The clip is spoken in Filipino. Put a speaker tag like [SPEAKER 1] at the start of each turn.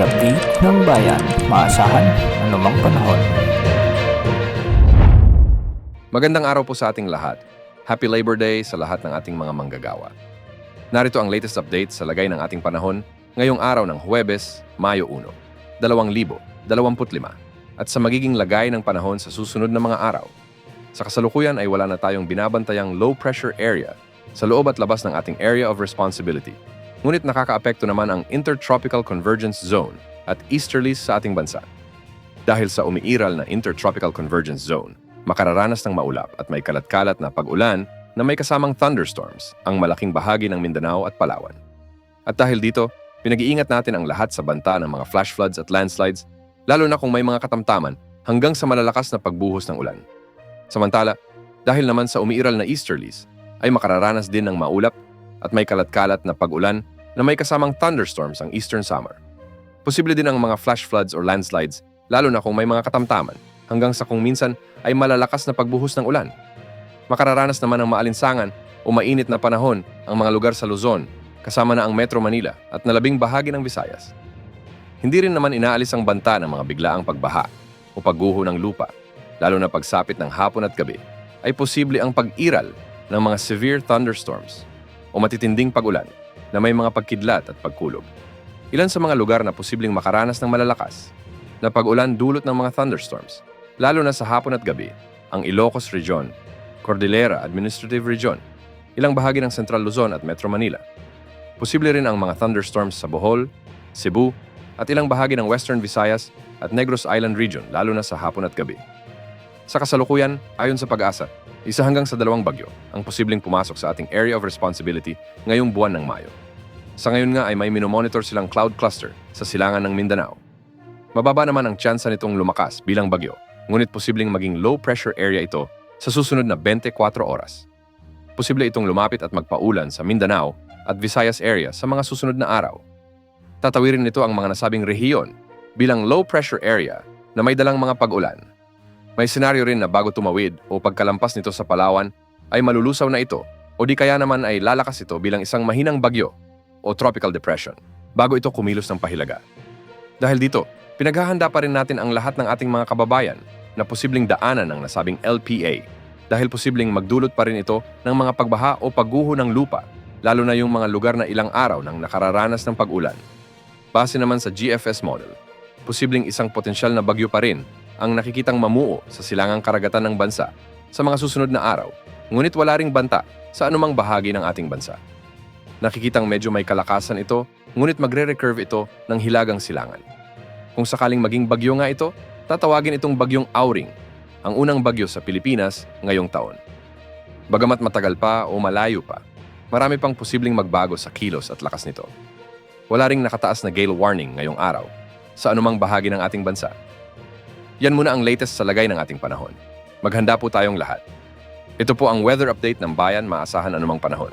[SPEAKER 1] update ng bayan, maasahan anumang panahon.
[SPEAKER 2] Magandang araw po sa ating lahat. Happy Labor Day sa lahat ng ating mga manggagawa. Narito ang latest update sa lagay ng ating panahon ngayong araw ng Huwebes, Mayo 1, 2025 at sa magiging lagay ng panahon sa susunod na mga araw. Sa kasalukuyan ay wala na tayong binabantayang low pressure area sa loob at labas ng ating area of responsibility. Ngunit nakakaapekto naman ang Intertropical Convergence Zone at easterlies sa ating bansa. Dahil sa umiiral na Intertropical Convergence Zone, makararanas ng maulap at may kalat-kalat na pag-ulan na may kasamang thunderstorms ang malaking bahagi ng Mindanao at Palawan. At dahil dito, pinag-iingat natin ang lahat sa banta ng mga flash floods at landslides, lalo na kung may mga katamtaman hanggang sa malalakas na pagbuhos ng ulan. Samantala, dahil naman sa umiiral na easterlies, ay makararanas din ng maulap at may kalat-kalat na pag-ulan na may kasamang thunderstorms ang Eastern Samar. Posible din ang mga flash floods or landslides, lalo na kung may mga katamtaman, hanggang sa kung minsan ay malalakas na pagbuhos ng ulan. Makararanas naman ng maalinsangan o mainit na panahon ang mga lugar sa Luzon, kasama na ang Metro Manila at nalabing bahagi ng Visayas. Hindi rin naman inaalis ang banta ng mga biglaang pagbaha o pagguho ng lupa, lalo na pagsapit ng hapon at gabi, ay posible ang pag-iral ng mga severe thunderstorms o matitinding pag-ulan na may mga pagkidlat at pagkulog. Ilan sa mga lugar na posibleng makaranas ng malalakas na pag-ulan dulot ng mga thunderstorms, lalo na sa hapon at gabi, ang Ilocos Region, Cordillera Administrative Region, ilang bahagi ng Central Luzon at Metro Manila. Posible rin ang mga thunderstorms sa Bohol, Cebu, at ilang bahagi ng Western Visayas at Negros Island Region, lalo na sa hapon at gabi. Sa kasalukuyan, ayon sa Pag-asa, 1 hanggang sa 2 bagyo ang posibleng pumasok sa ating area of responsibility ngayong buwan ng Mayo. Sa ngayon nga ay may minomonitor silang cloud cluster sa silangan ng Mindanao. Mababa naman ang tsansa nitong lumakas bilang bagyo, ngunit posibleng maging low pressure area ito sa susunod na 24 oras. Posible itong lumapit at magpaulan sa Mindanao at Visayas area sa mga susunod na araw. Tatawirin nito ang mga nasabing rehiyon bilang low pressure area na may dalang mga pag-ulan. May senaryo rin na bago tumawid o pagkalampas nito sa Palawan ay malulusaw na ito o di kaya naman ay lalakas ito bilang isang mahinang bagyo o tropical depression bago ito kumilos ng pahilaga. Dahil dito, pinaghahanda pa rin natin ang lahat ng ating mga kababayan na posibleng daanan ng nasabing LPA dahil posibleng magdulot pa rin ito ng mga pagbaha o pagguho ng lupa, lalo na yung mga lugar na ilang araw nang nakararanas ng pag-ulan. Base naman sa GFS model, posibleng isang potensyal na bagyo pa rin ang nakikitang mamuo sa silangang karagatan ng bansa sa mga susunod na araw, ngunit wala ring banta sa anumang bahagi ng ating bansa. Nakikitang medyo may kalakasan ito, ngunit magre-recurve ito ng hilagang silangan. Kung sakaling maging bagyo nga ito, tatawagin itong bagyong Auring, ang unang bagyo sa Pilipinas ngayong taon. Bagamat matagal pa o malayo pa, marami pang posibleng magbago sa kilos at lakas nito. Wala ring nakataas na gale warning ngayong araw sa anumang bahagi ng ating bansa. Yan muna ang latest sa lagay ng ating panahon. Maghanda po tayong lahat. Ito po ang weather update ng bayan, maasahan anumang panahon.